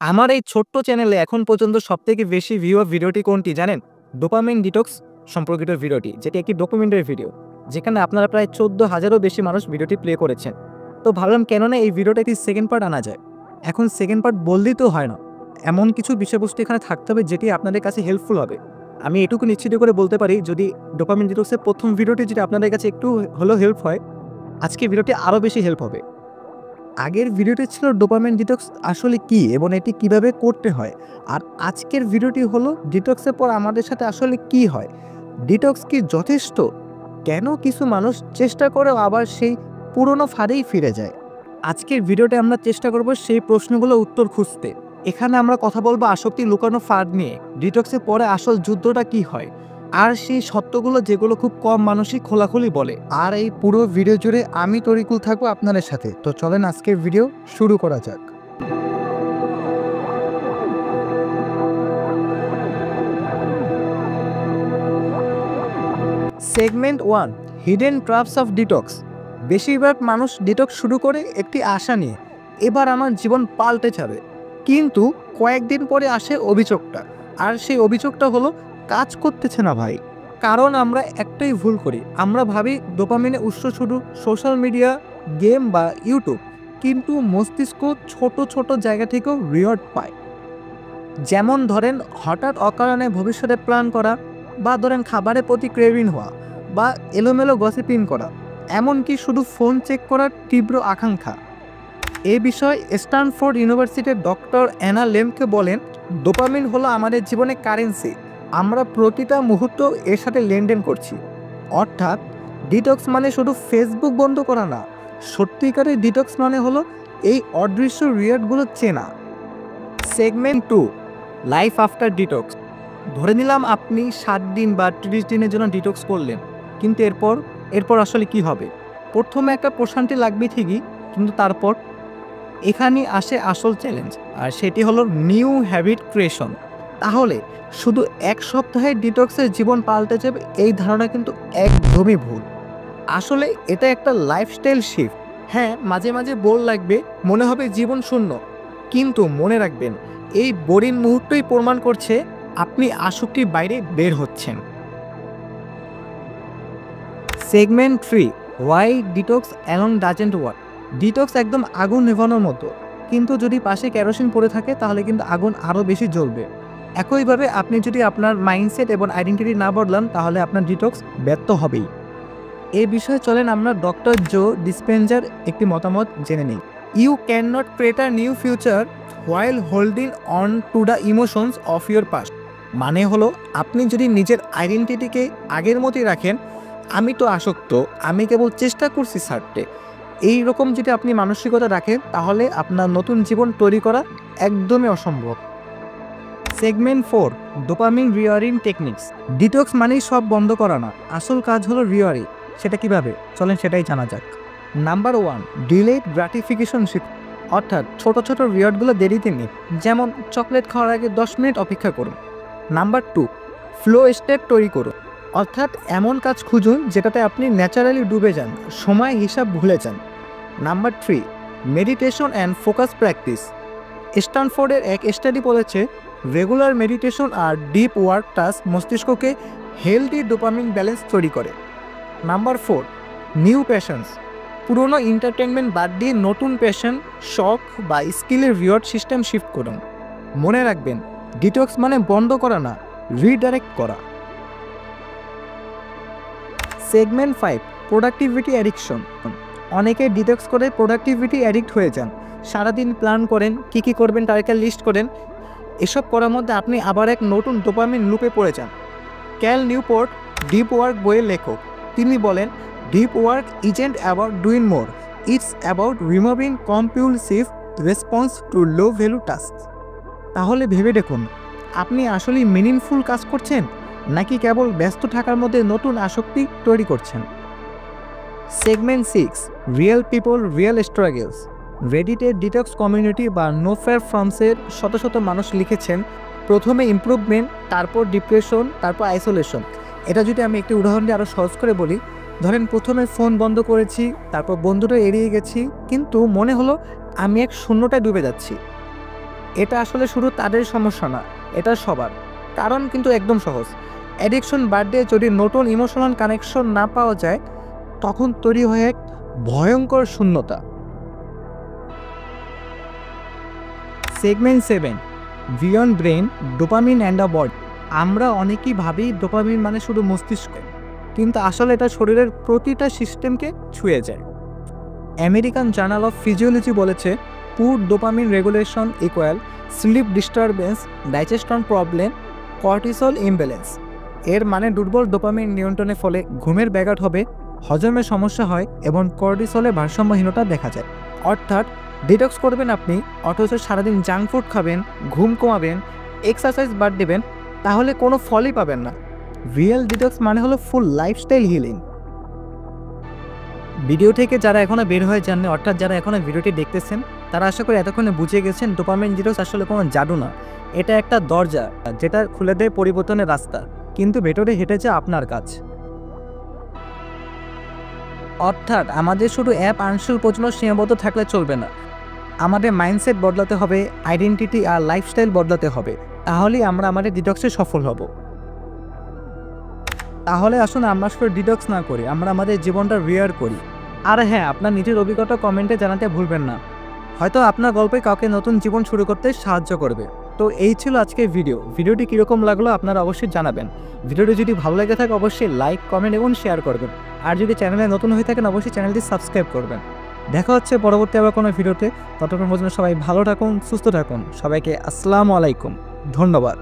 আমার এই ছোট্ট চ্যানেলে এখন পর্যন্ত সবথেকে বেশি ভিউ অফ ভিডিওটি কোনটি জানেন? ডোপামিন ডিটক্স সম্পর্কিত ভিডিওটি, যেটি একটি ডকুমেন্টারি ভিডিও, যেখানে আপনারা প্রায় 14,000-এরও বেশি মানুষ ভিডিওটি প্লে করেছেন। তো ভাবলাম কেন না এই ভিডিওটা একটি সেকেন্ড পার্ট আনা যায়। এখন সেকেন্ড পার্ট বললেই তো হয় না, এমন কিছু বিষয়বস্তু এখানে থাকতে হবে যেটি আপনাদের কাছে হেল্পফুল হবে। আমি এটুকু নিশ্চিত করে বলতে পারি, যদি ডোপামিন ডিটক্সের প্রথম ভিডিওটি যদি আপনাদের কাছে একটু হলেও হেল্প হয়, আজকে ভিডিওটি আরও বেশি হেল্প হবে। আগের ভিডিওটি ছিল ডোপামিন ডিটক্স আসলে কি এবং এটি কিভাবে করতে হয়, আর আজকের ভিডিওটি হলো ডিটক্সের পর আমাদের সাথে আসলে কি হয়। ডিটক্স কি যথেষ্ট? কেন কিছু মানুষ চেষ্টা করেও আবার সেই পুরনো ফাঁদেই ফিরে যায়? আজকের ভিডিওতে আমরা চেষ্টা করব সেই প্রশ্নগুলো উত্তর খুঁজতে। এখানে আমরা কথা বলবো আসক্তি লুকানো ফাঁদ নিয়ে, ডিটক্সের পরে আসল যুদ্ধটা কি হয়, আর সেই সত্যগুলো যেগুলো খুব কম মানুষই খোলাখুলি বলে। আর এই পুরো ভিডিও জুড়ে আমি তরিকুল থাকবো আপনাদের সাথে। তো চলেন আজকের ভিডিও শুরু করা যাক। Segment 1, hidden traps of detox. বেশিরভাগ মানুষ ডিটক্স শুরু করে একটি আশা নিয়ে, এবার আমার জীবন পাল্টে যাবে। কিন্তু কয়েকদিন পরে আসে অভিযোগটা, আর সেই অভিযোগটা হলো কাজ করতেছে না ভাই। কারণ আমরা একটাই ভুল করি, আমরা ভাবি ডোপামিনের উৎস শুধু সোশ্যাল মিডিয়া, গেম বা ইউটিউব, কিন্তু মস্তিষ্ক ছোট ছোট জায়গা থেকেও রিওয়ার্ড পায়। যেমন ধরেন হঠাৎ অকারণে ভবিষ্যতে প্ল্যান করা, বা ধরেন খাবারের প্রতি ক্রেভিং হওয়া, বা এলোমেলো গসিপিং করা, এমনকি শুধু ফোন চেক করার তীব্র আকাঙ্ক্ষা। এ বিষয়ে স্ট্যানফোর্ড ইউনিভার্সিটির ডক্টর অ্যানা লেমকে বলেন, ডোপামিন হলো আমাদের জীবনে কারেন্সি, আমরা প্রতিটা মুহূর্ত এর সাথে লেনদেন করছি। অর্থাৎ ডিটক্স মানে শুধু ফেসবুক বন্ধ করা না, সত্যিকারের ডিটক্স মানে হলো এই অদৃশ্য রিওয়ার্ডগুলো চেনা। Segment 2, life after detox. ধরে নিলাম আপনি 7 দিন বা 30 দিনের জন্য ডিটক্স করলেন, কিন্তু এরপর আসলে কি হবে? প্রথমে একটা প্রশান্তি লাগবে ঠিকই, কিন্তু তারপর এখানেই আসে আসল চ্যালেঞ্জ, আর সেটি হলো নিউ হ্যাবিট ক্রিয়েশন। তাহলে শুধু এক সপ্তাহের ডিটক্সের জীবন পাল্টে যাবে, এই ধারণা কিন্তু একদমই ভুল। আসলে এটা একটা লাইফস্টাইল শিফট। হ্যাঁ, মাঝে মাঝে বোর লাগবে, মনে হবে জীবন শূন্য, কিন্তু মনে রাখবেন, এই বোরিং মুহূর্তই প্রমাণ করছে আপনি আসক্তির বাইরে বের হচ্ছেন। Segment 3, why detox alone doesn't work. Detox একদম আগুন নেভানোর মতো, কিন্তু যদি পাশে কেরোসিন পড়ে থাকে তাহলে কিন্তু আগুন আরও বেশি জ্বলবে। একইভাবে আপনি যদি আপনার মাইন্ডসেট এবং আইডেন্টিটি না বদলান, তাহলে আপনার ডিটক্স ব্যর্থ হবেই। এই বিষয়ে চলেন আমরা ডক্টর জো ডিসপেনজার একটি মতামত জেনে নিই। You can not create a new future while holding on to the emotions of your past. মানে হলো, আপনি যদি নিজের আইডেন্টিটিকে আগের মতোই রাখেন, আমি তো আসক্ত, আমি কেবল চেষ্টা করছি ছাড়তে, এই রকম যদি আপনি মানসিকতা রাখেন, তাহলে আপনার নতুন জীবন তৈরি করা একদমই অসম্ভব। Segment 4, dopamine rewiring techniques. Detox মানেই সব বন্ধ করা না, আসল কাজ হলো রিওয়ারিং। সেটা কিভাবে, চলেন সেটাই জানা যাক। Number 1, delayed gratification shift. অর্থাৎ ছোট ছোট রিওয়ার্ডগুলো দেরিতে নিন, যেমন চকলেট খাওয়ার আগে 10 মিনিট অপেক্ষা করুন। নাম্বার 2, ফ্লো স্টেট তৈরি করুন। অর্থাৎ এমন কাজ খুঁজুন যেটাতে আপনি ন্যাচারালি ডুবে যান, সময় হিসাব ভুলে যান। Number 3, meditation and focus practice. স্ট্যানফোর্ডের এক স্টাডি বলেছে, রেগুলার মেডিটেশন আর ডিপ ওয়ার্ক টাস্ক মস্তিষ্ককে হেলদি ডোপামিন ব্যালেন্স তৈরি করে। Number 4, new passions. পুরনো এন্টারটেনমেন্ট বাদ দিয়ে নতুন প্যাশন, শখ বা স্কিলের রিওয়ার্ড সিস্টেম শিফট করুন। মনে রাখবেন, ডিটক্স মানে বন্ধ করা না, রিডাইরেক্ট করা। Segment 5, productivity addiction. অনেকে ডিটক্স করে প্রোডাক্টিভিটি অ্যাডিক্ট হয়ে যান। সারাদিন প্ল্যান করেন, কী করবেন তার একটা লিস্ট করেন, এসব করার মধ্যে আপনি আবার এক নতুন ডোপামিন লুপে পড়ে যান। ক্যাল নিউপোর্ট ডিপ ওয়ার্ক বইয়ের লেখক, তিনি বলেন, deep work isn't about doing more, it's about removing compulsive response to low value task. তাহলে ভেবে দেখুন, আপনি আসলে মিনিংফুল কাজ করছেন, নাকি কেবল ব্যস্ত থাকার মধ্যে নতুন আসক্তি তৈরি করছেন। Segment 6, real people real struggles. রেডিটের ডিটক্স কমিউনিটি বা নো ফেয়ার ফ্রমসের শত শত মানুষ লিখেছেন, প্রথমে ইমপ্রুভমেন্ট, তারপর ডিপ্রেশন, তারপর আইসোলেশন। এটা যদি আমি একটি উদাহরণ দিয়ে আরও সহজ করে বলি, ধরেন প্রথমে ফোন বন্ধ করেছি, তারপর বন্ধুটা এড়িয়ে গেছি, কিন্তু মনে হলো আমি এক শূন্যতায় ডুবে যাচ্ছি। এটা আসলে শুধু তাদের সমস্যা না, এটা সবার। কারণ কিন্তু একদম সহজ, অ্যাডিকশন বাড়লে যদি নতুন ইমোশনাল কানেকশন না পাওয়া যায়, তখন তৈরি হয় এক ভয়ঙ্কর শূন্যতা। Segment 7, beyond brain, dopamine and the body. আমরা অনেকেই ভাবি ডোপামিন মানে শুধু মস্তিষ্ক, কিন্তু আসলে এটা শরীরের প্রতিটা সিস্টেমকে ছুঁয়ে যায়। আমেরিকান জার্নাল অফ ফিজিওলজি বলেছে, poor dopamine regulation equal sleep disturbance, digestion problem, cortisol imbalance. এর মানে দুর্বল ডোপামিন নিয়ন্ত্রণের ফলে ঘুমের ব্যাঘাত হবে, হজমের সমস্যা হয় এবং কর্টিসলের ভারসাম্যহীনতা দেখা যায়। অর্থাৎ ডিটক্স করবেন আপনি, অথচ সারাদিন জাঙ্ক ফুড খাবেন, ঘুম কমাবেন, এক্সারসাইজ বাদ দেবেন, তাহলে কোনো ফলই পাবেন না। রিয়েল ডিটক্স মানে হলো ফুল লাইফস্টাইল হিলিং। ভিডিও থেকে যারা এখনো বের হয়ে যাননি, অর্থাৎ যারা এখনো ভিডিওটি দেখতেছেন, তারা আশা করি এতক্ষণে বুঝে গেছেন ডোপামিন ডিটক্স আসলে কোনো জাদু না, এটা একটা দরজা যেটা খুলে দেয় পরিবর্তনের রাস্তা, কিন্তু ভেতরে হেঁটেছে আপনার কাজ। অর্থাৎ আমাদের শুধু অ্যাপ আনসুল পর্যন্ত সীমাবদ্ধ থাকলে চলবে না, আমাদের মাইন্ডসেট বদলাতে হবে, আইডেন্টিটি আর লাইফস্টাইল বদলাতে হবে, তাহলেই আমরা আমাদের ডিটক্সে সফল হব। তাহলে আসুন আমরা শুধু ডিটক্স না করি, আমরা আমাদের জীবনটা রিয়ার করি। আর হ্যাঁ, আপনার নিজের অভিজ্ঞতা কমেন্টে জানাতে ভুলবেন না, হয়তো আপনার গল্পে কাউকে নতুন জীবন শুরু করতে সাহায্য করবে। তো এই ছিল আজকের ভিডিওটি কীরকম লাগলো আপনারা অবশ্যই জানাবেন। ভিডিওটি যদি ভালো লেগে থাকে অবশ্যই লাইক, কমেন্ট এবং শেয়ার করবেন। আর যদি চ্যানেলে নতুন হয়ে থাকেন অবশ্যই চ্যানেলটি সাবস্ক্রাইব করবেন। দেখা হচ্ছে পরবর্তী আবার কোনো ভিডিওতে। ততক্ষণ পর্যন্ত সবাই ভালো থাকুন, সুস্থ থাকুন। সবাইকে আসসালামু আলাইকুম, ধন্যবাদ।